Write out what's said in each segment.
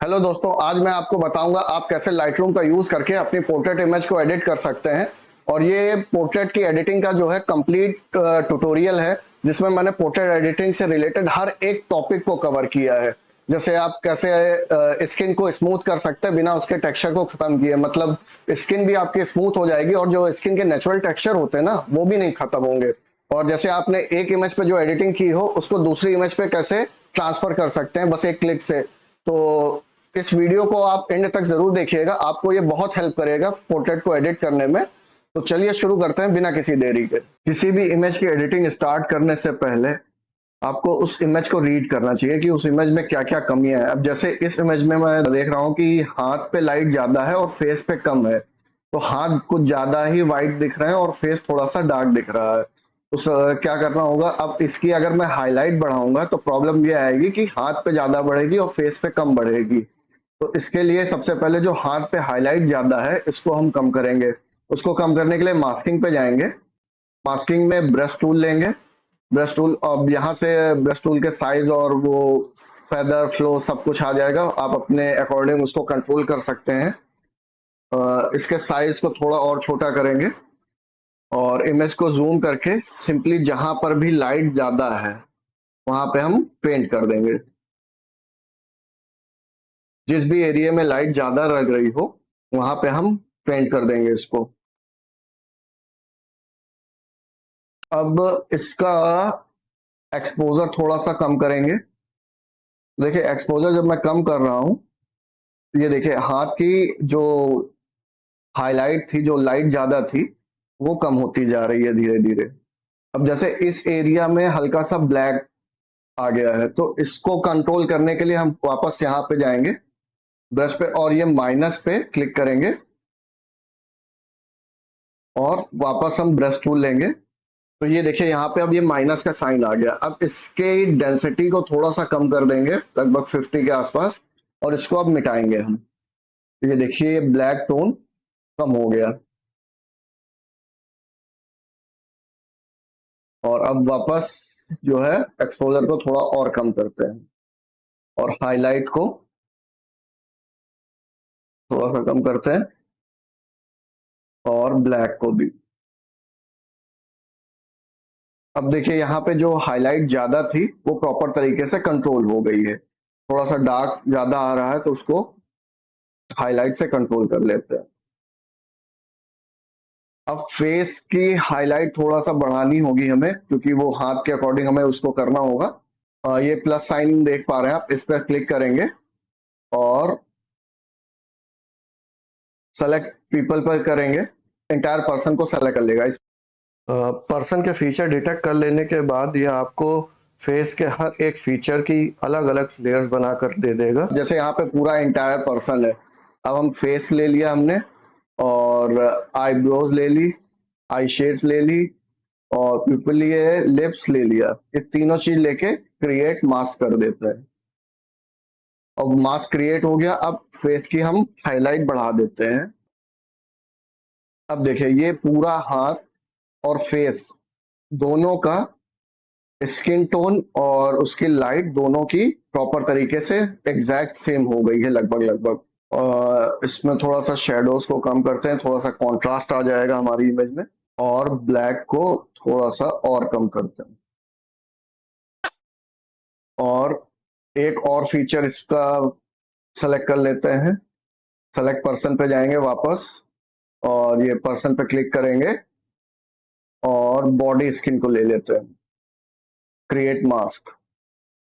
Hello दोस्तों, आज मैं आपको बताऊंगा आप कैसे लाइटरूम का यूज करके अपनी पोर्ट्रेट इमेज को एडिट कर सकते हैं। और ये पोर्ट्रेट की एडिटिंग का जो है कंप्लीट ट्यूटोरियल है, जिसमें मैंने पोर्ट्रेट एडिटिंग से रिलेटेड हर एक टॉपिक को कवर किया है। जैसे आप कैसे स्किन को स्मूथ कर सकते हैं बिना उसके टेक्सचर को खत्म किए, मतलब स्किन भी आपकी स्मूथ हो जाएगी और जो स्किन के नेचुरल टेक्सचर होते हैं ना, वो भी नहीं खत्म होंगे। और जैसे आपने एक इमेज पे जो एडिटिंग की हो उसको दूसरी इमेज पे कैसे ट्रांसफर कर सकते हैं बस एक क्लिक से। तो इस वीडियो को आप एंड तक जरूर देखिएगा, आपको ये बहुत हेल्प करेगा पोर्ट्रेट को एडिट करने में। तो चलिए शुरू करते हैं बिना किसी देरी के। किसी भी इमेज की एडिटिंग स्टार्ट करने से पहले आपको उस इमेज को रीड करना चाहिए कि उस इमेज में क्या क्या कमियां हैं। अब जैसे इस इमेज में मैं देख रहा हूँ कि हाथ पे लाइट ज्यादा है और फेस पे कम है, तो हाथ कुछ ज्यादा ही वाइट दिख रहे हैं और फेस थोड़ा सा डार्क दिख रहा है। तो क्या करना होगा, अब इसकी अगर मैं हाईलाइट बढ़ाऊंगा तो प्रॉब्लम ये आएगी कि हाथ पे ज्यादा बढ़ेगी और फेस पे कम बढ़ेगी। तो इसके लिए सबसे पहले जो हाथ पे हाईलाइट ज्यादा है इसको हम कम करेंगे। उसको कम करने के लिए मास्किंग पे जाएंगे। मास्किंग में ब्रश टूल लेंगे। ब्रश टूल, अब यहाँ से ब्रश टूल के साइज और वो फेदर फ्लो सब कुछ आ जाएगा, आप अपने अकॉर्डिंग उसको कंट्रोल कर सकते हैं। इसके साइज को थोड़ा और छोटा करेंगे और इमेज को जूम करके सिंपली जहां पर भी लाइट ज्यादा है वहां पे हम पेंट कर देंगे। जिस भी एरिया में लाइट ज्यादा लग रही हो वहां पे हम पेंट कर देंगे इसको। अब इसका एक्सपोजर थोड़ा सा कम करेंगे। देखिए एक्सपोजर जब मैं कम कर रहा हूँ, ये देखिए हाथ की जो हाईलाइट थी, जो लाइट ज्यादा थी, वो कम होती जा रही है धीरे धीरे। अब जैसे इस एरिया में हल्का सा ब्लैक आ गया है, तो इसको कंट्रोल करने के लिए हम वापस यहाँ पे जाएंगे ब्रश पे और ये माइनस पे क्लिक करेंगे और वापस हम ब्रश टूल लेंगे। तो ये देखिए यहाँ पे अब ये माइनस का साइन आ गया। अब इसके डेंसिटी को थोड़ा सा कम कर देंगे, लगभग 50 के आसपास, और इसको अब मिटाएंगे हम। ये देखिए ब्लैक टोन कम हो गया। और अब वापस जो है एक्सपोजर को थोड़ा और कम करते हैं और हाईलाइट को थोड़ा सा कम करते हैं और ब्लैक को भी। अब देखिए यहाँ पे जो हाईलाइट ज्यादा थी वो प्रॉपर तरीके से कंट्रोल हो गई है। थोड़ा सा डार्क ज्यादा आ रहा है तो उसको हाईलाइट से कंट्रोल कर लेते हैं। अब फेस की हाईलाइट थोड़ा सा बढ़ानी होगी हमें, क्योंकि वो हाथ के अकॉर्डिंग हमें उसको करना होगा। ये प्लस साइन देख पा रहे हैं आप, इस पर क्लिक करेंगे और सेलेक्ट पीपल पर करेंगे, इंटायर पर्सन को सेलेक्ट कर लेगा। इस पर्सन के फीचर डिटेक्ट कर लेने के बाद ये आपको फेस के हर एक फीचर की अलग अलग लेयर्स बनाकर दे देगा। जैसे यहाँ पे पूरा इंटायर पर्सन है, अब हम फेस ले लिया हमने और आईब्रोज ले ली, आई शेड्स ले ली और पिupil लिए, लिप्स ले लिया। ये तीनों चीज लेके क्रिएट मास्क कर देते हैं। अब मास्क क्रिएट हो गया। अब फेस की हम हाईलाइट बढ़ा देते हैं। अब देखिए ये पूरा हाथ और फेस दोनों का स्किन टोन और उसकी लाइट दोनों की प्रॉपर तरीके से एग्जैक्ट सेम हो गई है, लगभग लगभग। इसमें थोड़ा सा शेडोज को कम करते हैं, थोड़ा सा कॉन्ट्रास्ट आ जाएगा हमारी इमेज में, और ब्लैक को थोड़ा सा और कम करते हैं। और एक और फीचर इसका सेलेक्ट कर लेते हैं। सेलेक्ट पर्सन पे जाएंगे वापस और ये पर्सन पे क्लिक करेंगे और बॉडी स्किन को ले लेते हैं, क्रिएट मास्क।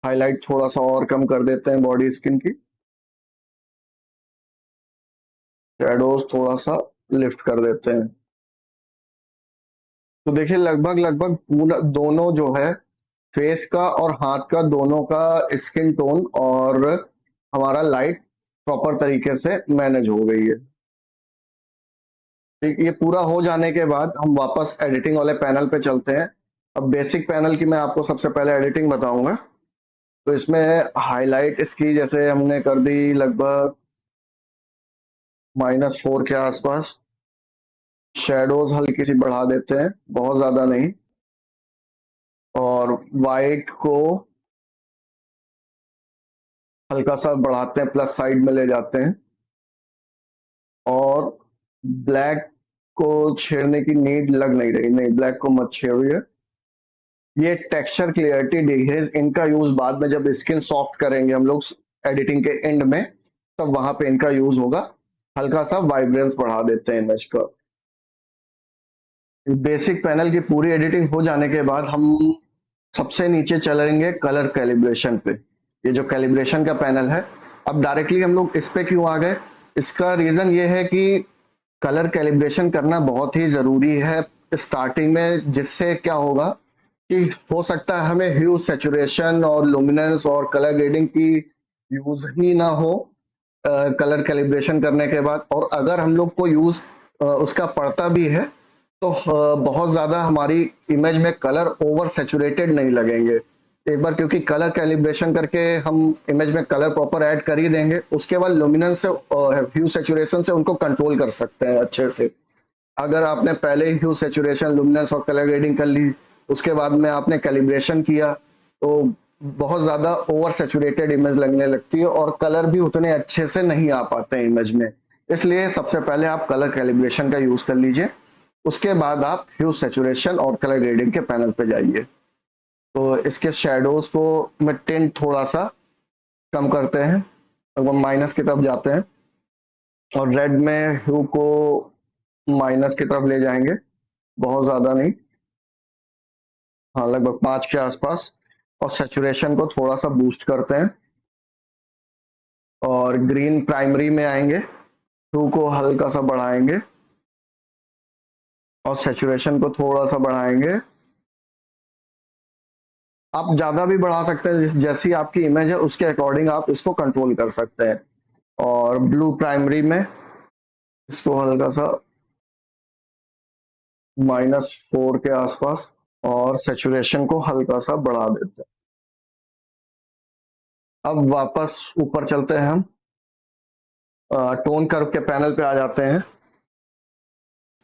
हाईलाइट थोड़ा सा और कम कर देते हैं बॉडी स्किन की, शेडोज थोड़ा सा लिफ्ट कर देते हैं। तो देखिए लगभग लगभग पूरा दोनों जो है, फेस का और हाथ का दोनों का स्किन टोन और हमारा लाइट प्रॉपर तरीके से मैनेज हो गई है। ठीक, ये पूरा हो जाने के बाद हम वापस एडिटिंग वाले पैनल पे चलते हैं। अब बेसिक पैनल की मैं आपको सबसे पहले एडिटिंग बताऊंगा। तो इसमें हाईलाइट इसकी जैसे हमने कर दी लगभग -4 के आसपास। शेडोज हल्की सी बढ़ा देते हैं, बहुत ज्यादा नहीं। और वाइट को हल्का सा बढ़ाते हैं, प्लस साइड में ले जाते हैं और ब्लैक को छेड़ने की नीड लग नहीं रही, नहीं ब्लैक को मत छेड़िए। ये टेक्सचर क्लियरिटी डिहेज इनका यूज बाद में जब स्किन सॉफ्ट करेंगे हम लोग एडिटिंग के एंड में, तब वहां पे इनका यूज होगा। हल्का सा वाइब्रेंस बढ़ा देते हैं इमेज का। बेसिक पैनल की पूरी एडिटिंग हो जाने के बाद हम सबसे नीचे चलेंगे कलर कैलिब्रेशन पे। ये जो कैलिब्रेशन का पैनल है, अब डायरेक्टली हम लोग इस पे क्यों आ गए, इसका रीजन ये है कि कलर कैलिब्रेशन करना बहुत ही जरूरी है स्टार्टिंग में, जिससे क्या होगा कि हो सकता है हमें ह्यू सैचुरेशन और लुमिनेंस और कलर ग्रेडिंग की यूज ही ना हो कलर कैलिब्रेशन करने के बाद। और अगर हम लोग को यूज उसका पड़ता भी है तो बहुत ज्यादा हमारी इमेज में कलर ओवर सैचुरेटेड नहीं लगेंगे एक बार, क्योंकि कलर कैलिब्रेशन करके हम इमेज में कलर प्रॉपर ऐड कर ही देंगे, उसके बाद लुमिनेंस से ह्यू सैचुरेशन से उनको कंट्रोल कर सकते हैं अच्छे से। अगर आपने पहले ही ह्यू सैचुरेशन लुमिनेंस और कलर ग्रेडिंग कर ली, उसके बाद में आपने कैलिब्रेशन किया, तो बहुत ज्यादा ओवर सैचुरेटेड इमेज लगने लगती है और कलर भी उतने अच्छे से नहीं आ पाते हैं इमेज में। इसलिए सबसे पहले आप कलर कैलिब्रेशन का यूज कर लीजिए, उसके बाद आप ह्यू सैचुरेशन और कलर ग्रेडिंग के पैनल पे जाइए। तो इसके शेडोज को में टिंट थोड़ा सा कम करते हैं, अगर माइनस की तरफ जाते हैं और रेड में ह्यू को माइनस की तरफ ले जाएंगे, बहुत ज्यादा नहीं, हाँ लगभग 5 के आसपास। और सैचुरेशन को थोड़ा सा बूस्ट करते हैं और ग्रीन प्राइमरी में आएंगे, ह्यू को हल्का सा बढ़ाएंगे और सैचुरेशन को थोड़ा सा बढ़ाएंगे। आप ज्यादा भी बढ़ा सकते हैं, जैसी आपकी इमेज है उसके अकॉर्डिंग आप इसको कंट्रोल कर सकते हैं। और ब्लू प्राइमरी में इसको हल्का सा -4 के आसपास और सैचुरेशन को हल्का सा बढ़ा देते हैं। अब वापस ऊपर चलते हैं, हम टोन कर्व के पैनल पे आ जाते हैं।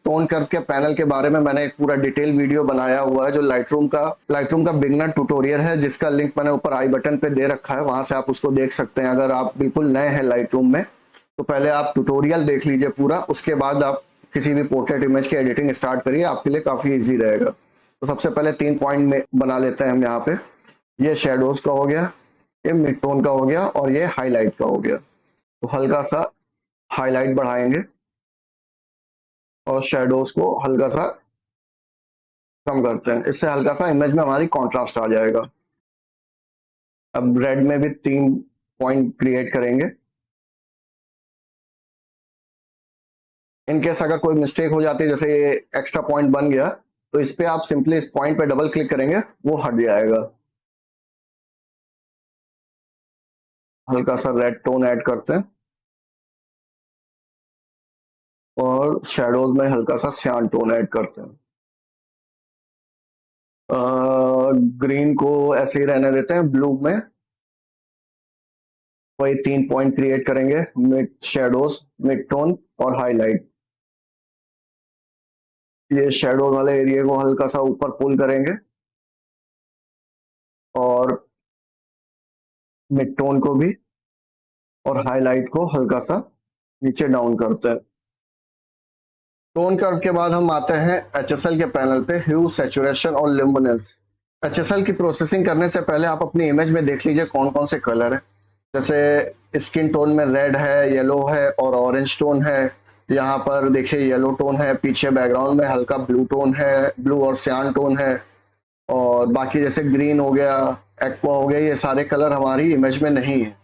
टोन कर्व के पैनल के बारे में मैंने एक पूरा डिटेल वीडियो बनाया हुआ है, जो लाइटरूम का बिगनर ट्यूटोरियल है, जिसका लिंक मैंने ऊपर आई बटन पे दे रखा है, वहां से आप उसको देख सकते हैं। अगर आप बिल्कुल नए हैं लाइटरूम में तो पहले आप ट्यूटोरियल देख लीजिए पूरा, उसके बाद आप किसी भी पोर्ट्रेट इमेज की एडिटिंग स्टार्ट करिए, आपके लिए काफी ईजी रहेगा। तो सबसे पहले 3 पॉइंट में बना लेते हैं हम यहाँ पे। ये शेडोज का हो गया, ये मिड टोन का हो गया और ये हाईलाइट का हो गया। तो हल्का सा हाईलाइट बढ़ाएंगे और शेडोज को हल्का सा कम करते हैं, इससे हल्का सा इमेज में हमारी कॉन्ट्रास्ट आ जाएगा। अब रेड में भी 3 पॉइंट क्रिएट करेंगे। इनकेस अगर कोई मिस्टेक हो जाती है, जैसे ये एक्स्ट्रा पॉइंट बन गया, तो इस पे आप सिंपली इस पॉइंट पे डबल क्लिक करेंगे, वो हट जाएगा। हल्का सा रेड टोन ऐड करते हैं और शेडोज में हल्का सा सियान टोन ऐड करते हैं। ग्रीन को ऐसे ही रहने देते हैं। ब्लू में वही 3 पॉइंट क्रिएट करेंगे, मिड शेडोज, मिड टोन और हाईलाइट। ये शेडोज वाले एरिया को हल्का सा ऊपर पुल करेंगे और मिड टोन को भी और हाईलाइट को हल्का सा नीचे डाउन करते हैं। टोन कर्व के बाद हम आते हैं HSL के पैनल पे, ह्यू सैचुरेशन और ल्यूमिनेंस। HSL की प्रोसेसिंग करने से पहले आप अपनी इमेज में देख लीजिए कौन कौन से कलर है। जैसे स्किन टोन में रेड है, येलो है और ऑरेंज टोन है। यहाँ पर देखिए येलो टोन है, पीछे बैकग्राउंड में हल्का ब्लू टोन है, ब्लू और सियान टोन है। और बाकी जैसे ग्रीन हो गया, एक्वा हो गया, ये सारे कलर हमारी इमेज में नहीं है,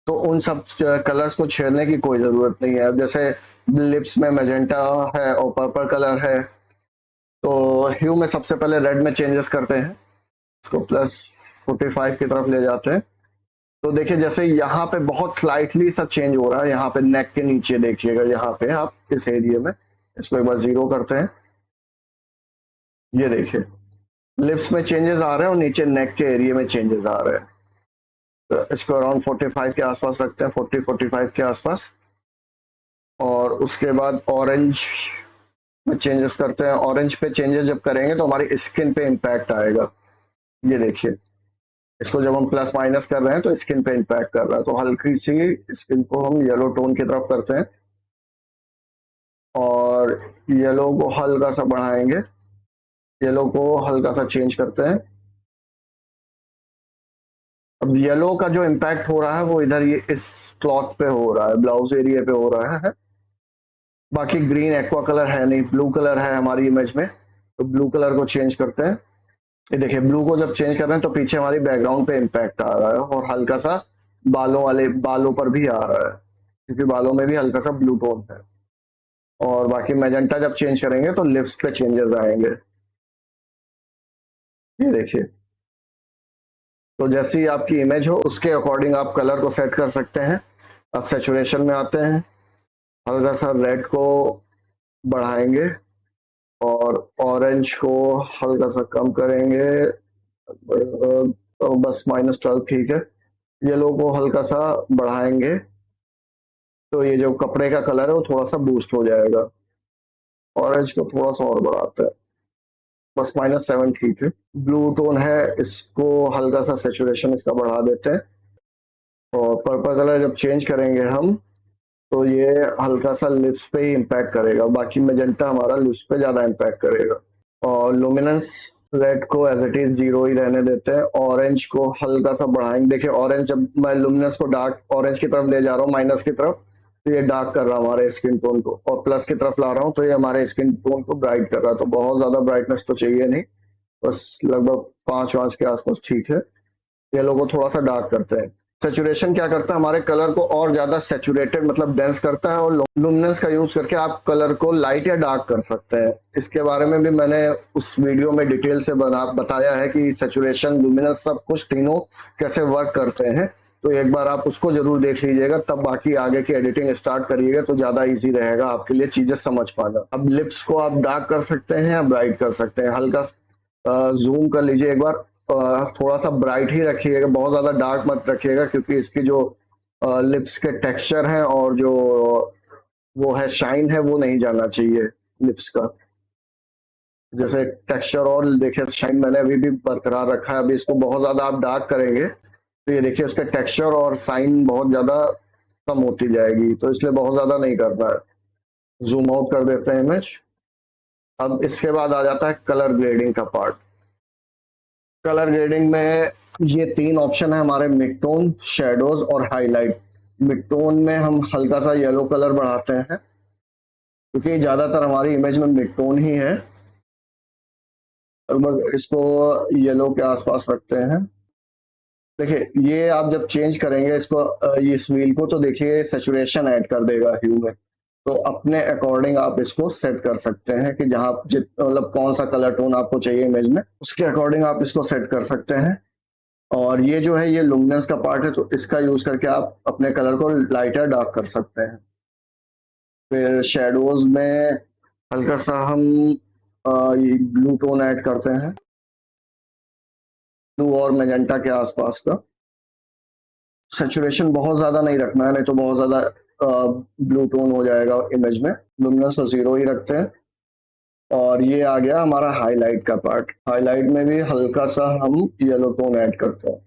तो उन सब कलर्स को छेड़ने की कोई जरूरत नहीं है। जैसे लिप्स में मैजेंटा है और पर्पल कलर है, तो ह्यू में सबसे पहले रेड में चेंजेस करते हैं, उसको +45 की तरफ ले जाते हैं। तो देखिए जैसे यहाँ पे बहुत स्लाइटली सा चेंज हो रहा है, यहाँ पे नेक के नीचे देखिएगा, यहाँ पे आप इस एरिया में, इसको एक बार 0 करते हैं। ये देखिए लिप्स में चेंजेस आ रहे हैं और नीचे नेक के एरिया में चेंजेस आ रहे हैं। तो इसको अराउंड 45 के आसपास रखते हैं, 40-45 के आसपास। और उसके बाद ऑरेंज में चेंजेस करते हैं। ऑरेंज पे चेंजेस जब करेंगे तो हमारी स्किन पे इम्पैक्ट आएगा। ये देखिए इसको जब हम प्लस माइनस कर रहे हैं तो स्किन पे इम्पैक्ट कर रहा है, तो हल्की सी स्किन को हम येलो टोन की तरफ करते हैं और येलो को हल्का सा बढ़ाएंगे, येलो को हल्का सा चेंज करते हैं। अब येलो का जो इम्पैक्ट हो रहा है वो इधर ये इस क्लॉथ पे हो रहा है, ब्लाउज एरिया पे हो रहा है। बाकी ग्रीन एक्वा कलर है नहीं, ब्लू कलर है हमारी इमेज में, तो ब्लू कलर को चेंज करते हैं। ये देखिए ब्लू को जब चेंज कर रहे हैं तो पीछे हमारी बैकग्राउंड पे इम्पैक्ट आ रहा है और हल्का सा बालों पर भी आ रहा है, क्योंकि बालों में भी हल्का सा ब्लू टोन है। और बाकी मैजेंटा जब चेंज करेंगे तो लिप्स पे चेंजेस आएंगे, ये देखिए। तो जैसी आपकी इमेज हो उसके अकॉर्डिंग आप कलर को सेट कर सकते हैं। अब सेचुरेशन में आते हैं, हल्का सा रेड को बढ़ाएंगे और ऑरेंज को हल्का सा कम करेंगे, बस -12 ठीक है। येलो को हल्का सा बढ़ाएंगे तो ये जो कपड़े का कलर है वो थोड़ा सा बूस्ट हो जाएगा। ऑरेंज को थोड़ा सा और बढ़ाते हैं, बस -7 ठीक है। ब्लू टोन है, इसको हल्का सा सेचुरेशन इसका बढ़ा देते हैं। और पर्पल कलर जब चेंज करेंगे हम तो ये हल्का सा लिप्स पे ही इम्पैक्ट करेगा, बाकी मेजेंटा हमारा लिप्स पे ज्यादा इम्पैक्ट करेगा। और लुमिनेंस रेड को एज इट इज 0 ही रहने देते हैं। ऑरेंज को हल्का सा बढ़ाएंगे, देखिए ऑरेंज जब मैं लुमिनेंस को डार्क ऑरेंज की तरफ ले जा रहा हूँ, माइनस की तरफ, तो ये डार्क कर रहा है हमारे स्किन टोन को, और प्लस की तरफ ला रहा हूँ तो ये हमारे स्किन टोन को ब्राइट कर रहा है। तो बहुत ज्यादा ब्राइटनेस तो चाहिए नहीं, बस लगभग 5 के आसपास ठीक है। येलो को थोड़ा सा डार्क करते हैं। सेचुरेशन क्या करता है, हमारे कलर को और ज्यादा सेचुरेटेड मतलब डेंस करता है, और लुमिनेंस का यूज करके आप कलर को लाइट या डार्क कर सकते हैं। इसके बारे में भी मैंने उस वीडियो में डिटेल से बताया है कि सेचुरेशन, लुमिनेंस सब कुछ तीनों कैसे वर्क करते हैं। तो एक बार आप उसको जरूर देख लीजिएगा, तब बाकी आगे की एडिटिंग स्टार्ट करिएगा तो ज्यादा इजी रहेगा आपके लिए चीजें समझ पाना। अब लिप्स को आप डार्क कर सकते हैं या ब्राइट कर सकते हैं, हल्का जूम कर लीजिए एक बार। थोड़ा सा ब्राइट ही रखिएगा, बहुत ज्यादा डार्क मत रखिएगा, क्योंकि इसकी जो लिप्स के टेक्सचर है और जो वो है शाइन है वो नहीं जाना चाहिए लिप्स का। जैसे टेक्सचर और देखिए शाइन मैंने अभी भी बरकरार रखा है। अभी इसको बहुत ज्यादा आप डार्क करेंगे तो ये देखिए उसके टेक्सचर और साइन बहुत ज्यादा कम होती जाएगी, तो इसलिए बहुत ज्यादा नहीं करना है। जूम आउट कर देते हैं इमेज। अब इसके बाद आ जाता है कलर ग्रेडिंग का पार्ट। कलर ग्रेडिंग में ये 3 ऑप्शन है हमारे, मिड टोन, शेडोज और हाईलाइट। मिड टोन में हम हल्का सा येलो कलर बढ़ाते हैं, क्योंकि ज्यादातर हमारी इमेज में मिड टोन ही है। लगभग इसको येलो के आसपास रखते हैं। देखिए ये आप जब चेंज करेंगे इसको, इस व्हील को, तो देखिए सेचुरेशन ऐड कर देगा ह्यू में। तो अपने अकॉर्डिंग आप इसको सेट कर सकते हैं कि जहां मतलब कौन सा कलर टोन आपको चाहिए इमेज में, उसके अकॉर्डिंग आप इसको सेट कर सकते हैं। और ये जो है ये लुमिनेंस का पार्ट है, तो इसका यूज करके आप अपने कलर को लाइटर डार्क कर सकते हैं। फिर शेडोज में हल्का सा हम ब्लू टोन ऐड करते हैं, ब्लू और मेजेंटा के आसपास का। सेचुरेशन बहुत ज्यादा नहीं रखना है, नहीं तो बहुत ज्यादा ब्लू टोन हो जाएगा इमेज में। लुमिनेंस को 0 ही रखते हैं। और ये आ गया हमारा हाईलाइट का पार्ट। हाईलाइट में भी हल्का सा हम येलो टोन ऐड करते हैं।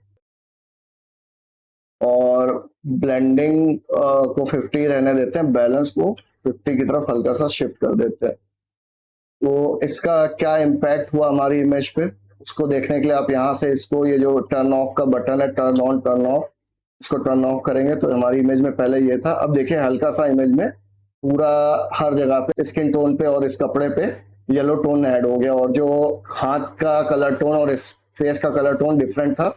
और ब्लेंडिंग को 50 रहने देते हैं, बैलेंस को 50 की तरफ हल्का सा शिफ्ट कर देते हैं। तो इसका क्या इम्पैक्ट हुआ हमारी इमेज पे, उसको देखने के लिए आप यहाँ से इसको, ये जो टर्न ऑफ का बटन है, टर्न ऑन टर्न ऑफ, इसको टर्न ऑफ करेंगे तो हमारी इमेज में पहले ये था। अब देखिए हल्का सा इमेज में पूरा हर जगह पे स्किन टोन पे और इस कपड़े पे येलो टोन ऐड हो गया, और जो हाथ का कलर टोन और इस फेस का कलर टोन डिफरेंट था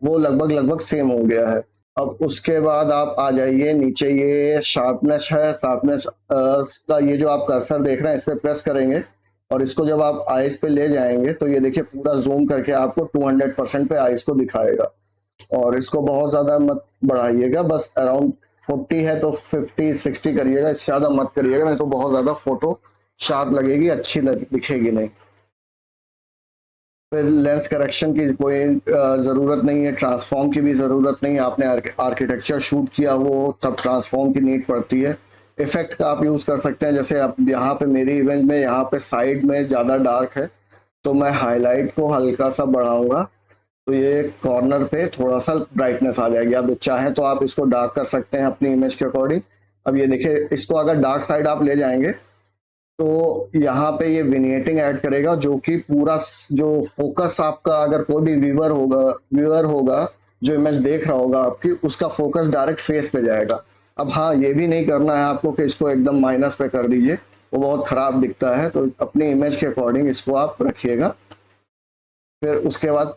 वो लगभग लगभग सेम हो गया है। अब उसके बाद आप आ जाइए नीचे, ये शार्पनेस है, शार्पनेस का ये जो आप कर्सर देख रहे हैं इस पे प्रेस करेंगे और इसको जब आप आईज पे ले जाएंगे तो ये देखिए पूरा जूम करके आपको 200% पे आईज को दिखाएगा। और इसको बहुत ज्यादा मत बढ़ाइएगा, बस अराउंड 40 है तो 50-60 करिएगा, इससे ज्यादा मत करिएगा, नहीं तो बहुत ज्यादा फोटो शार्प लगेगी, अच्छी दिखेगी नहीं। फिर लेंस करेक्शन की कोई जरूरत नहीं है, ट्रांसफॉर्म की भी जरूरत नहीं है। आपने आर्किटेक्चर शूट किया हो तब ट्रांसफॉर्म की नीड पड़ती है। इफेक्ट का आप यूज कर सकते हैं, जैसे आप यहाँ पे मेरी इमेज में यहाँ पे साइड में ज्यादा डार्क है तो मैं हाईलाइट को हल्का सा बढ़ाऊंगा तो ये कॉर्नर पे थोड़ा सा ब्राइटनेस आ जाएगी। अब चाहें तो आप इसको डार्क कर सकते हैं अपनी इमेज के अकॉर्डिंग। अब ये देखिए, इसको अगर डार्क साइड आप ले जाएंगे तो यहाँ पे ये विनिएटिंग ऐड करेगा, जो कि पूरा जो फोकस आपका, अगर कोई भी व्यूअर होगा जो इमेज देख रहा होगा आपकी, उसका फोकस डायरेक्ट फेस पे जाएगा। अब हाँ, ये भी नहीं करना है आपको कि इसको एकदम माइनस पे कर दीजिए, वो बहुत खराब दिखता है। तो अपनी इमेज के अकॉर्डिंग इसको आप रखिएगा। फिर उसके बाद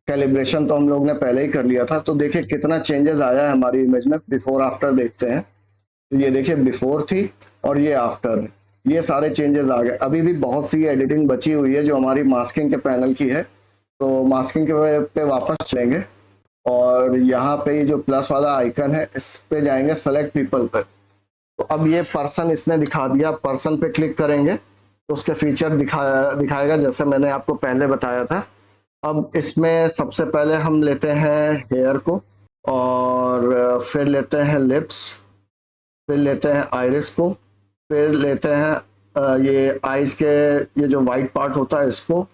कैलिब्रेशन तो हम लोग ने पहले ही कर लिया था। तो देखिए कितना चेंजेस आया है हमारी इमेज में, बिफोर आफ्टर देखते हैं। तो ये देखिए बिफोर थी और ये आफ्टर है, ये सारे चेंजेस आ गए। अभी भी बहुत सी एडिटिंग बची हुई है जो हमारी मास्किंग के पैनल की है। तो मास्किंग के पे वापस चलेंगे और यहाँ पे ये जो प्लस वाला आइकन है इस पे जाएंगे, सेलेक्ट पीपल पे। तो अब ये पर्सन इसने दिखा दिया, पर्सन पे क्लिक करेंगे तो उसके फीचर दिखाएगा जैसे मैंने आपको पहले बताया था। अब इसमें सबसे पहले हम लेते हैं हेयर को, और फिर लेते हैं लिप्स, फिर लेते हैं आइरिस को, फिर लेते हैं ये आईज के ये जो वाइट पार्ट होता है इसको,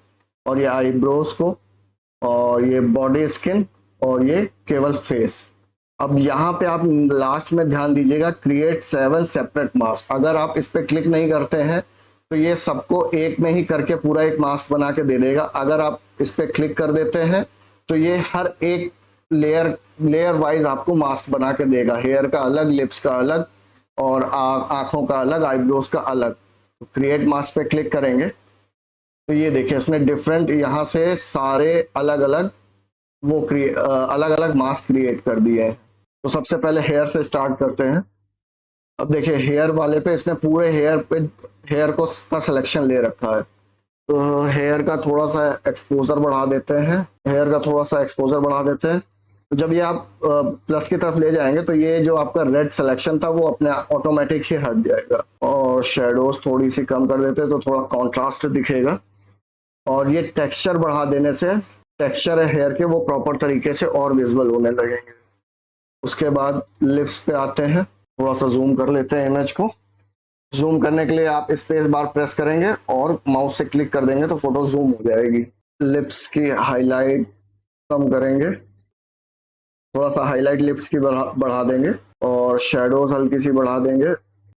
और ये आईब्रोज को, और ये बॉडी स्किन, और ये केवल फेस। अब यहाँ पे आप लास्ट में ध्यान दीजिएगा, क्रिएट 7 सेपरेट मास्क। अगर आप इस पे क्लिक नहीं करते हैं तो ये सबको एक में ही करके पूरा एक मास्क बना के दे देगा। अगर आप इस पे क्लिक कर देते हैं तो ये हर एक लेयर वाइज आपको मास्क बना के देगा। हेयर का अलग, लिप्स का अलग, और आंखों का अलग, आईब्रोज का अलग। तो क्रिएट मास्क पे क्लिक करेंगे तो ये देखिए इसने डिफरेंट यहाँ से सारे अलग अलग अलग अलग मास्क क्रिएट कर दिए हैं। तो सबसे पहले हेयर से स्टार्ट करते हैं। अब देखिए हेयर वाले पे इसने पूरे हेयर को का सिलेक्शन ले रखा है। तो हेयर का थोड़ा सा एक्सपोजर बढ़ा देते हैं, तो जब ये आप प्लस की तरफ ले जाएंगे तो ये जो आपका रेड सिलेक्शन था वो अपने ऑटोमेटिक ही हट जाएगा। और शेडोज थोड़ी सी कम कर देते हैं तो थोड़ा कॉन्ट्रास्ट दिखेगा। और ये टेक्सचर बढ़ा देने से टेक्सचर है हेयर के वो प्रॉपर तरीके से और विजिबल होने लगेंगे। उसके बाद लिप्स पे आते हैं, थोड़ा सा जूम कर लेते हैं इमेज को। जूम करने के लिए आप स्पेस बार प्रेस करेंगे और माउस से क्लिक कर देंगे तो फोटो जूम हो जाएगी। लिप्स की हाईलाइट कम करेंगे, थोड़ा सा हाईलाइट लिप्स की बढ़ा देंगे, और शेडोज हल्की सी बढ़ा देंगे।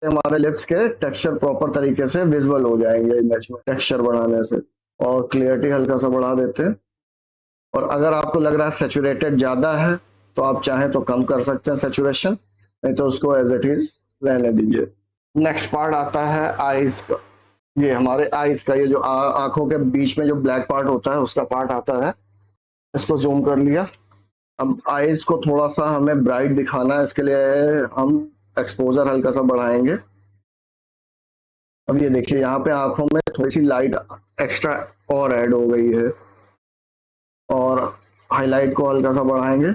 हमारे लिप्स के टेक्सचर प्रॉपर तरीके से विजिबल हो जाएंगे इमेज में टेक्सचर बढ़ाने से। और क्लियरिटी हल्का सा बढ़ा देते हैं। और अगर आपको लग रहा है सैचुरेटेड ज्यादा है तो आप चाहें तो कम कर सकते हैं सैचुरेशन, नहीं तो उसको एज इट इज रहने दीजिए। नेक्स्ट पार्ट आता है आईज का। ये हमारे आईज का ये जो आंखों के बीच में जो ब्लैक पार्ट होता है उसका पार्ट आता है। इसको जूम कर लिया। अब आईज को थोड़ा सा हमें ब्राइट दिखाना है, इसके लिए हम एक्सपोजर हल्का सा बढ़ाएंगे। अब ये देखिए यहाँ पे आंखों में थोड़ी सी लाइट एक्स्ट्रा और ऐड हो गई है, और हाईलाइट को हल्का सा बढ़ाएंगे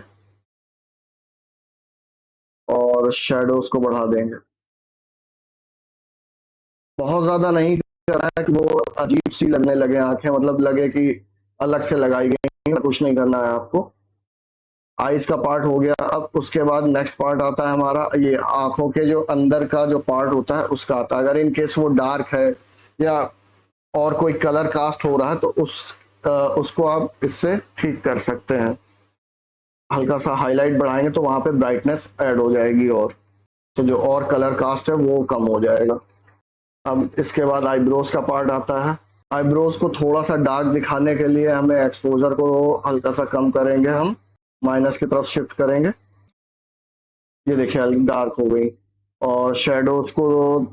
और शेडोज को बढ़ा देंगे। बहुत ज्यादा नहीं करना है कि वो अजीब सी लगने लगे आंखें, मतलब लगे कि अलग से लगाई गई, कुछ नहीं करना है आपको। आईज का पार्ट हो गया। अब उसके बाद नेक्स्ट पार्ट आता है हमारा ये आंखों के जो अंदर का जो पार्ट होता है उसका आता है। अगर इन केस वो डार्क है या और कोई कलर कास्ट हो रहा है तो उसको आप इससे ठीक कर सकते हैं। हल्का सा हाईलाइट बढ़ाएंगे तो वहां पे ब्राइटनेस ऐड हो जाएगी, और तो जो और कलर कास्ट है वो कम हो जाएगा। अब इसके बाद आईब्रोज का पार्ट आता है। आईब्रोज को थोड़ा सा डार्क दिखाने के लिए हमें एक्सपोजर को हल्का सा कम करेंगे, हम माइनस की तरफ शिफ्ट करेंगे। ये देखिए डार्क हो गई। और शेडोज को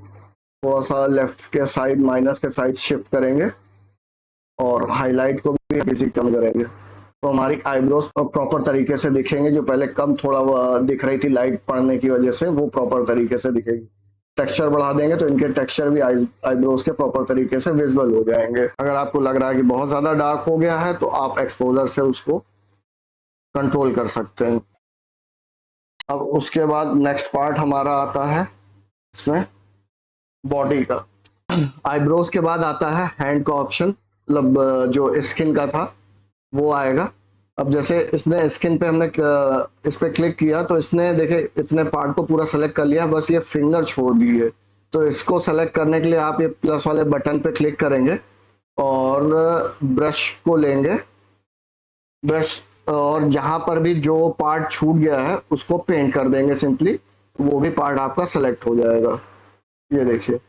थोड़ा सा लेफ्ट के साइड, माइनस के साइड शिफ्ट करेंगे, और हाईलाइट को भी किसी कम करेंगे तो हमारी आईब्रोज प्रॉपर तरीके से दिखेंगे। जो पहले कम थोड़ा दिख रही थी लाइट पड़ने की वजह से, वो प्रॉपर तरीके से दिखेगी। टेक्सचर बढ़ा देंगे तो इनके टेक्सचर भी आईब्रोज के प्रॉपर तरीके से विजिबल हो जाएंगे। अगर आपको लग रहा है कि बहुत ज्यादा डार्क हो गया है तो आप एक्सपोजर से उसको कंट्रोल कर सकते हैं। अब उसके बाद नेक्स्ट पार्ट हमारा आता है इसमें बॉडी का। आईब्रोज के बाद आता है हैंड का ऑप्शन, मतलब जो स्किन का था वो आएगा। अब जैसे इसने स्किन पे हमने इस पे क्लिक किया तो इसने देखे इतने पार्ट को पूरा सेलेक्ट कर लिया, बस ये फिंगर छोड़ दी है। तो इसको सेलेक्ट करने के लिए आप ये प्लस वाले बटन पे क्लिक करेंगे और ब्रश को लेंगे। ब्रश और जहां पर भी जो पार्ट छूट गया है उसको पेंट कर देंगे सिंपली, वो भी पार्ट आपका सेलेक्ट हो जाएगा। ये देखिए,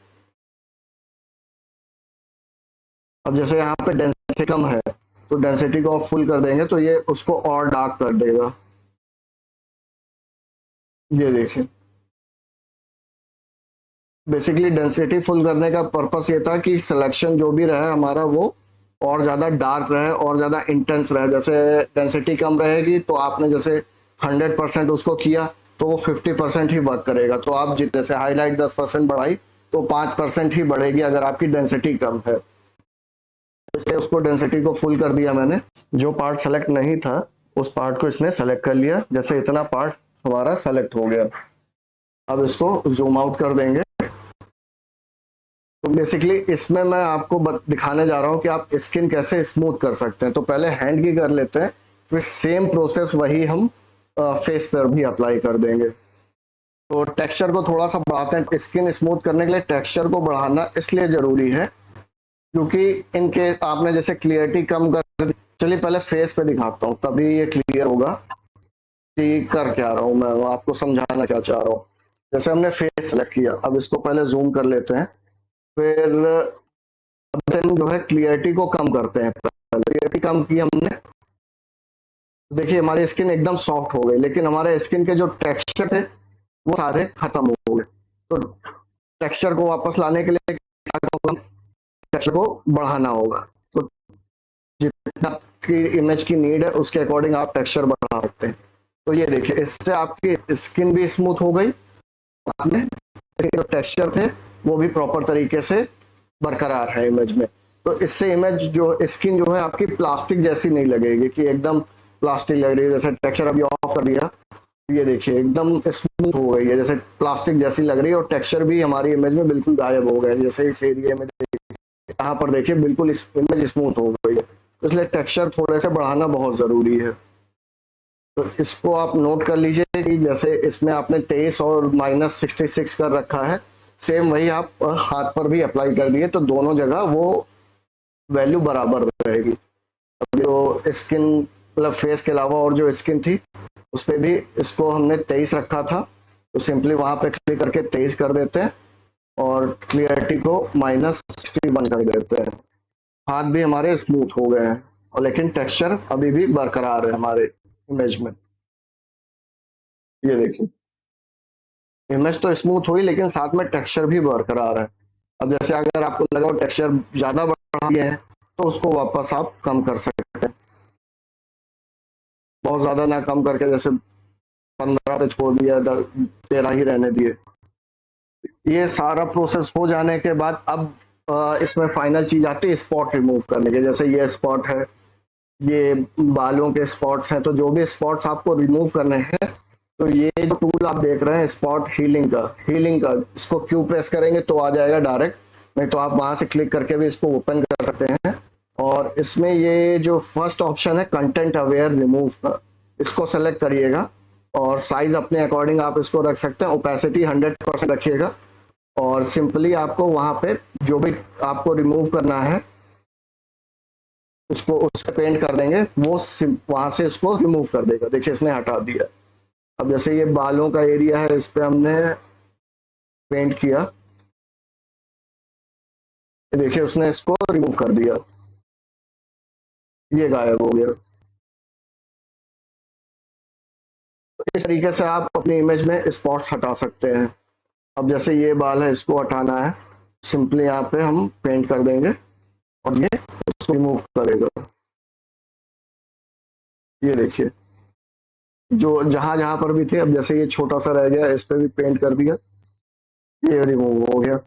अब जैसे यहाँ पे डेंसिटी कम है तो डेंसिटी को आप फुल कर देंगे तो ये उसको और डार्क कर देगा। ये देखिए, बेसिकली डेंसिटी फुल करने का पर्पस ये था कि सिलेक्शन जो भी रहे हमारा वो और ज़्यादा डार्क रहे और ज़्यादा इंटेंस रहे। जैसे डेंसिटी कम रहेगी तो आपने जैसे 100% उसको किया तो वो 50% ही वर्क करेगा। तो आप जैसे हाईलाइट 10% बढ़ाई तो 5% ही बढ़ेगी अगर आपकी डेंसिटी कम है। जैसे उसको डेंसिटी को फुल कर दिया मैंने, जो पार्ट सेलेक्ट नहीं था उस पार्ट को इसने सेलेक्ट कर लिया, जैसे इतना पार्ट हमारा सेलेक्ट हो गया। अब इसको जूम आउट कर देंगे। तो बेसिकली इसमें मैं आपको दिखाने जा रहा हूँ कि आप स्किन कैसे स्मूथ कर सकते हैं। तो पहले हैंड की कर लेते हैं, फिर सेम प्रोसेस वही हम फेस पर भी अप्लाई कर देंगे। तो टेक्सचर को थोड़ा सा बढ़ाते हैं। स्किन स्मूथ करने के लिए टेक्सचर को बढ़ाना इसलिए जरूरी है क्योंकि इनके आपने जैसे क्लियरिटी कम कर, चलिए पहले फेस पे दिखाता हूँ तभी ये क्लियर होगा कि कर क्या रहा हूँ, मैं आपको समझाना क्या चाह रहा हूँ। जैसे हमने फेस सेलेक्ट किया, अब इसको पहले जूम कर लेते हैं, फिर अब से हम जो है क्लियरिटी को कम करते हैं। क्लियरिटी कम की हमने, देखिए हमारी स्किन एकदम सॉफ्ट हो गई, लेकिन हमारे स्किन के जो टेक्सचर थे वो सारे खत्म हो गए। तो टेक्सचर को वापस लाने के लिए टेक्सचर को बढ़ाना होगा। तो जितना आपकी इमेज की नीड है उसके अकॉर्डिंग आप टेक्सचर बढ़ा सकते हैं। तो ये देखिए, इससे आपकी स्किन भी स्मूथ हो गई, आपने जो टेक्सचर थे वो भी प्रॉपर तरीके से बरकरार है इमेज में। तो इससे इमेज जो स्किन जो है आपकी प्लास्टिक जैसी नहीं लगेगी कि एकदम प्लास्टिक लग रही है। जैसे टेक्सचर अभी ऑफ कर दिया, ये देखिए एकदम स्मूथ हो गई है, जैसे प्लास्टिक जैसी लग रही है, और टेक्सचर भी हमारी इमेज में बिल्कुल गायब हो गया। जैसे इस एरिया में यहाँ पर देखिए बिल्कुल इमेज स्मूथ हो गई है। तो इसलिए टेक्सचर थोड़े से बढ़ाना बहुत जरूरी है। तो इसको आप नोट कर लीजिए कि जैसे इसमें आपने 23 और -66 कर रखा है, सेम वही आप हाथ पर भी अप्लाई कर दिए तो दोनों जगह वो वैल्यू बराबर रहेगी। अब जो स्किन मतलब फेस के अलावा और जो स्किन थी उस पर भी इसको हमने 23 रखा था, तो सिंपली वहां पे क्लिक करके 23 कर देते हैं और क्लियरिटी को -61 कर देते हैं। हाथ भी हमारे स्मूथ हो गए हैं और लेकिन टेक्सचर अभी भी बरकरार है हमारे इमेज में। ये देखिए, इमेज तो स्मूथ हुई लेकिन साथ में टेक्सचर भी बरकरार है। अब जैसे अगर आपको लगा टेक्सचर ज्यादा बढ़ा दिए हैं तो उसको वापस आप कम कर सकते हैं, बहुत ज्यादा ना कम करके, जैसे 15 पे छोड़ दिया, 13 ही रहने दिए। ये सारा प्रोसेस हो जाने के बाद अब इसमें फाइनल चीज आती है स्पॉट रिमूव करने के। जैसे ये स्पॉट है, ये बालों के स्पॉट्स हैं, तो जो भी स्पॉट्स आपको रिमूव करने हैं तो ये जो टूल आप देख रहे हैं स्पॉट हीलिंग का इसको क्यू प्रेस करेंगे तो आ जाएगा डायरेक्ट, नहीं तो आप वहां से क्लिक करके भी इसको ओपन कर सकते हैं। और इसमें ये जो फर्स्ट ऑप्शन है कंटेंट अवेयर रिमूव का, इसको सेलेक्ट करिएगा और साइज अपने अकॉर्डिंग आप इसको रख सकते हैं। ओपेसिटी 100% रखिएगा और सिंपली आपको वहां पे जो भी आपको रिमूव करना है उसको उस पर पेंट कर देंगे, वो वहां से इसको रिमूव कर देगा। देखिए इसने हटा दिया। अब जैसे ये बालों का एरिया है, इस पे हमने पेंट किया, देखिए उसने इसको रिमूव कर दिया, ये गायब हो गया। तो इस तरीके से आप अपनी इमेज में स्पॉट्स हटा सकते हैं। अब जैसे ये बाल है, इसको हटाना है, सिंपली यहाँ पे हम पेंट कर देंगे और ये उसको रिमूव करेगा। ये देखिए जो जहां जहां पर भी थे, अब जैसे ये छोटा सा रह गया, इस पे भी पेंट कर दिया, ये रिमूव हो गया।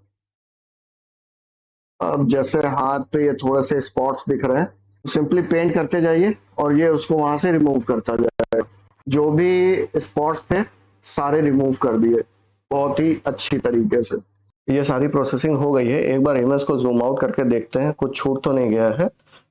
अब जैसे हाथ पे ये थोड़े से स्पॉट्स दिख रहे हैं, सिंपली पेंट करते जाइए और ये उसको वहां से रिमूव करता जाएगा। जो भी स्पॉट्स थे सारे रिमूव कर दिए बहुत ही अच्छी तरीके से। ये सारी प्रोसेसिंग हो गई है। एक बार इमेज को जूम आउट करके देखते हैं कुछ छूट तो नहीं गया है।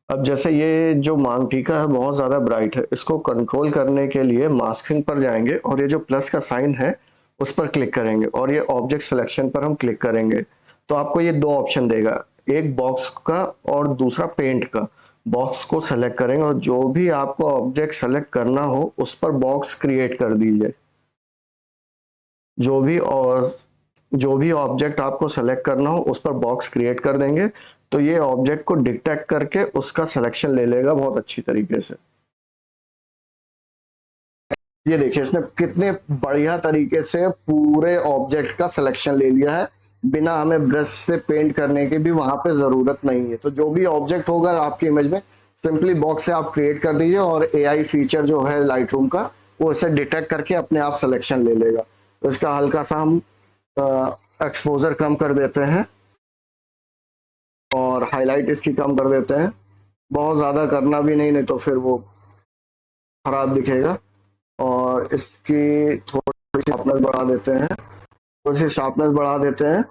अब जैसे ये जो मांग टीका है बहुत ज्यादा ब्राइट है, इसको कंट्रोल करने के लिए मास्किंग पर जाएंगे और ये जो प्लस का साइन है उस पर क्लिक करेंगे और ये ऑब्जेक्ट सिलेक्शन पर हम क्लिक करेंगे तो आपको ये दो ऑप्शन देगा, एक बॉक्स का और दूसरा पेंट का। बॉक्स को सेलेक्ट करेंगे और जो भी आपको ऑब्जेक्ट सेलेक्ट करना हो उस पर बॉक्स क्रिएट कर दीजिए। जो भी ऑब्जेक्ट आपको सेलेक्ट करना हो उस पर बॉक्स क्रिएट कर देंगे तो ये ऑब्जेक्ट को डिटेक्ट करके उसका सिलेक्शन ले लेगा बहुत अच्छी तरीके से। ये देखिए इसने कितने बढ़िया तरीके से पूरे ऑब्जेक्ट का सिलेक्शन ले लिया है, बिना हमें ब्रश से पेंट करने की भी वहां पे जरूरत नहीं है। तो जो भी ऑब्जेक्ट होगा आपकी इमेज में सिंपली बॉक्स से आप क्रिएट कर दीजिए और एआई फीचर जो है लाइट रूम का वो इसे डिटेक्ट करके अपने आप सिलेक्शन ले लेगा। तो इसका हल्का सा हम एक्सपोजर कम कर देते हैं और हाईलाइट इसकी कम कर देते हैं, बहुत ज़्यादा करना भी नहीं तो फिर वो खराब दिखेगा। और इसकी थोड़ी सी शार्पनेस बढ़ा देते हैं, थोड़ी सी शार्पनेस बढ़ा देते हैं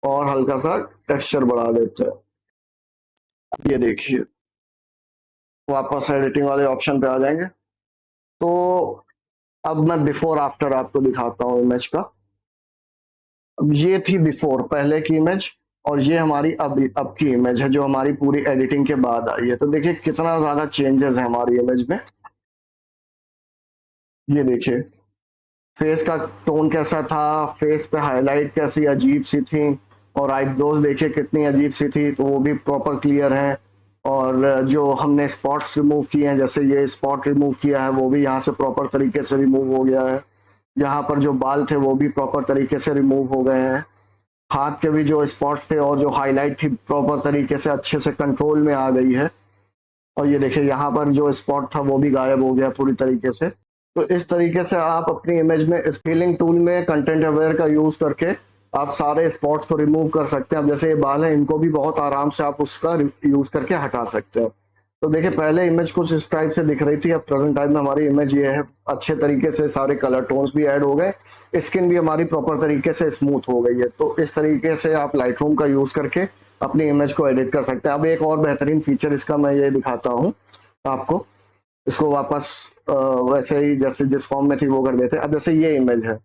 और हल्का सा टेक्सचर बढ़ा देते हैं। ये देखिए वापस एडिटिंग वाले ऑप्शन पे आ जाएंगे। तो अब मैं बिफोर आफ्टर आपको दिखाता हूँ इमेज का। अब ये थी बिफोर पहले की इमेज और ये हमारी अब की इमेज है जो हमारी पूरी एडिटिंग के बाद आई है। तो देखिए कितना ज्यादा चेंजेस है हमारी इमेज में। ये देखिए फेस का टोन कैसा था, फेस पे हाईलाइट कैसी अजीब सी थी और आईब्रोज देखिए कितनी अजीब सी थी तो वो भी प्रॉपर क्लियर है। और जो हमने स्पॉट्स रिमूव किए हैं, जैसे ये स्पॉट रिमूव किया है वो भी यहाँ से प्रॉपर तरीके से रिमूव हो गया है। यहाँ पर जो बाल थे वो भी प्रॉपर तरीके से रिमूव हो गए हैं। हाथ के भी जो स्पॉट्स थे और जो हाईलाइट थी प्रॉपर तरीके से अच्छे से कंट्रोल में आ गई है। और ये देखिए यहाँ पर जो स्पॉट था वो भी गायब हो गया पूरी तरीके से। तो इस तरीके से आप अपनी इमेज में स्केलिंग टूल में कंटेंट अवेयर का यूज करके आप सारे स्पॉट्स को रिमूव कर सकते हैं। अब जैसे ये बाल है इनको भी बहुत आराम से आप उसका यूज करके हटा सकते हैं। तो देखिए पहले इमेज कुछ इस टाइप से दिख रही थी, अब प्रेजेंट टाइम में हमारी इमेज ये है, अच्छे तरीके से सारे कलर टोन्स भी ऐड हो गए, स्किन भी हमारी प्रॉपर तरीके से स्मूथ हो गई है। तो इस तरीके से आप लाइट रूम का यूज करके अपनी इमेज को एडिट कर सकते हैं। अब एक और बेहतरीन फीचर इसका मैं ये दिखाता हूँ आपको। इसको वापस वैसे ही जैसे जिस फॉर्म में थी वो कर देते हैं। अब जैसे ये इमेज है,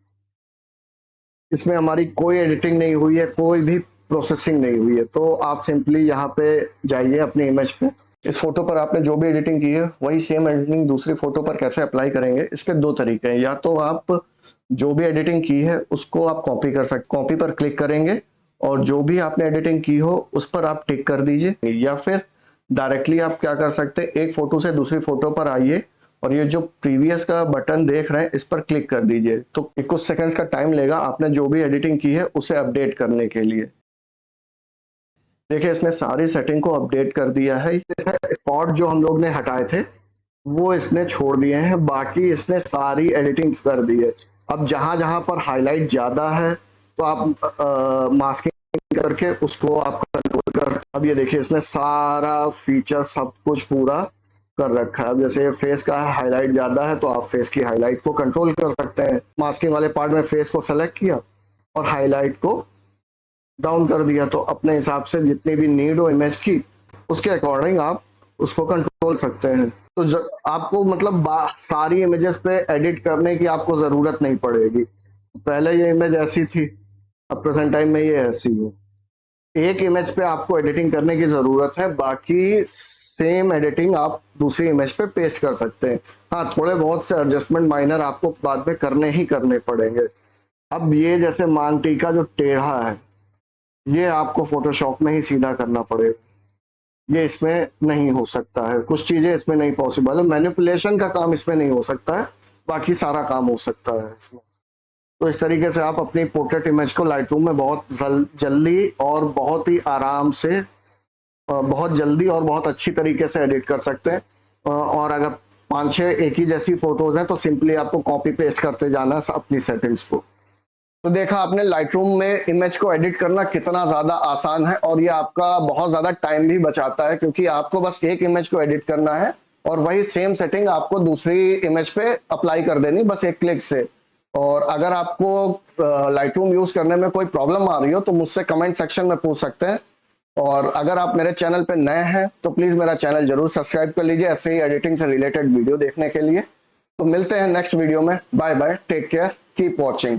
इसमें हमारी कोई एडिटिंग नहीं हुई है, कोई भी प्रोसेसिंग नहीं हुई है। तो आप सिंपली यहाँ पे जाइए अपनी इमेज पे, इस फोटो पर आपने जो भी एडिटिंग की है वही सेम एडिटिंग दूसरी फोटो पर कैसे अप्लाई करेंगे, इसके दो तरीके हैं। या तो आप जो भी एडिटिंग की है उसको आप कॉपी कर सकते, कॉपी पर क्लिक करेंगे और जो भी आपने एडिटिंग की हो उस पर आप टिक कर दीजिए। या फिर डायरेक्टली आप क्या कर सकते हैं, एक फोटो से दूसरी फोटो पर आइए और ये जो प्रीवियस का बटन देख रहे हैं इस पर क्लिक कर दीजिए। तो कुछ सेकंड्स का टाइम लेगा आपने जो भी एडिटिंग की है उसे अपडेट करने के लिए। देखिए इसने सारी सेटिंग को अपडेट कर दिया है। स्पॉट जो हम लोग ने हटाए थे वो इसने छोड़ दिए हैं, बाकी इसने सारी एडिटिंग कर दी है। अब जहां जहां पर हाईलाइट ज्यादा है तो आप मास्किंग करके उसको आप कंट्रोल कर सकते। अब ये देखिए इसने सारा फीचर सब कुछ पूरा कर रखा है। अब जैसे फेस का हाईलाइट ज्यादा है तो आप फेस की हाईलाइट को कंट्रोल कर सकते हैं। मास्किंग वाले पार्ट में फेस को सेलेक्ट किया और हाईलाइट को डाउन कर दिया, तो अपने हिसाब से जितनी भी नीड हो इमेज की उसके अकॉर्डिंग आप उसको कंट्रोल सकते हैं। तो आपको मतलब सारी इमेजेस पे एडिट करने की आपको जरूरत नहीं पड़ेगी। पहले ये इमेज ऐसी थी, अब प्रेजेंट टाइम में ये ऐसी है। एक इमेज पे आपको एडिटिंग करने की जरूरत है, बाकी सेम एडिटिंग आप दूसरी इमेज पे पेस्ट कर सकते हैं। हाँ थोड़े बहुत से एडजस्टमेंट माइनर आपको बाद में करने ही करने पड़ेंगे। अब ये जैसे मांग टीका जो टेढ़ा है ये आपको फोटोशॉप में ही सीधा करना पड़ेगा, ये इसमें नहीं हो सकता है। कुछ चीजें इसमें नहीं पॉसिबल है, मैनिपुलेशन का काम इसमें नहीं हो सकता है, बाकी सारा काम हो सकता है इसमें। तो इस तरीके से आप अपनी पोर्ट्रेट इमेज को लाइट रूम में बहुत जल्दी और बहुत ही आराम से बहुत जल्दी और बहुत अच्छी तरीके से एडिट कर सकते हैं। और अगर 5-6 एक ही जैसी फोटोज हैं तो सिंपली आपको कॉपी पेस्ट करते जाना है अपनी सेटिंग्स को। तो देखा आपने लाइट रूम में इमेज को एडिट करना कितना ज्यादा आसान है और ये आपका बहुत ज्यादा टाइम भी बचाता है, क्योंकि आपको बस एक इमेज को एडिट करना है और वही सेम सेटिंग आपको दूसरी इमेज पे अप्लाई कर देनी बस एक क्लिक से। और अगर आपको लाइट रूम यूज करने में कोई प्रॉब्लम आ रही हो तो मुझसे कमेंट सेक्शन में पूछ सकते हैं। और अगर आप मेरे चैनल पे नए हैं तो प्लीज मेरा चैनल जरूर सब्सक्राइब कर लीजिए ऐसे ही एडिटिंग से रिलेटेड वीडियो देखने के लिए। तो मिलते हैं नेक्स्ट वीडियो में, bye bye, take care, keep watching.